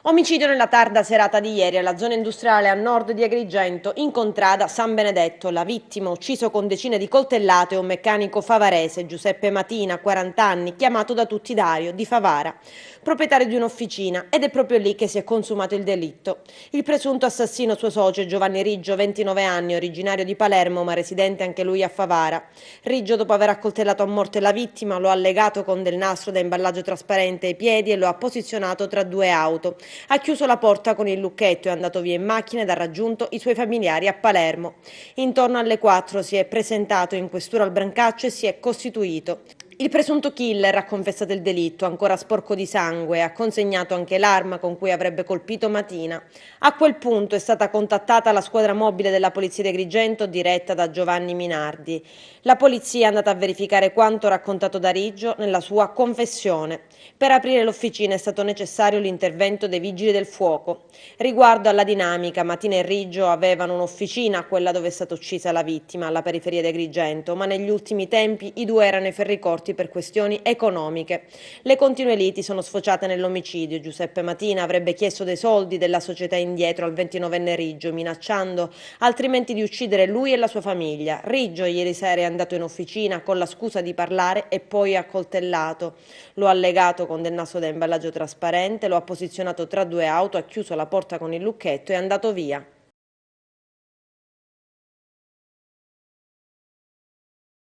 Omicidio nella tarda serata di ieri alla zona industriale a nord di Agrigento, in contrada San Benedetto. La vittima, ucciso con decine di coltellate, è un meccanico favarese, Giuseppe Matina, 40 anni, chiamato da tutti Dario, di Favara, proprietario di un'officina, ed è proprio lì che si è consumato il delitto. Il presunto assassino, suo socio, Giovanni Riggio, 29 anni, originario di Palermo ma residente anche lui a Favara. Riggio, dopo aver accoltellato a morte la vittima, lo ha legato con del nastro da imballaggio trasparente ai piedi e lo ha posizionato tra due auto. Ha chiuso la porta con il lucchetto e è andato via in macchina ed ha raggiunto i suoi familiari a Palermo. Intorno alle 4 si è presentato in questura al Brancaccio e si è costituito. Il presunto killer ha confessato il delitto, ancora sporco di sangue, e ha consegnato anche l'arma con cui avrebbe colpito Matina. A quel punto è stata contattata la squadra mobile della Polizia di Agrigento diretta da Giovanni Minardi. La polizia è andata a verificare quanto raccontato da Riggio nella sua confessione. Per aprire l'officina è stato necessario l'intervento dei vigili del fuoco. Riguardo alla dinamica, Matina e Riggio avevano un'officina, quella dove è stata uccisa la vittima, alla periferia di Agrigento, ma negli ultimi tempi i due erano ai ferricorti per questioni economiche. Le continue liti sono sfociate nell'omicidio. Giuseppe Matina avrebbe chiesto dei soldi della società indietro al 29enne Riggio, minacciando altrimenti di uccidere lui e la sua famiglia. Riggio ieri sera è andato in officina con la scusa di parlare e poi ha accoltellato. Lo ha legato con del nastro da imballaggio trasparente, lo ha posizionato tra due auto, ha chiuso la porta con il lucchetto e è andato via.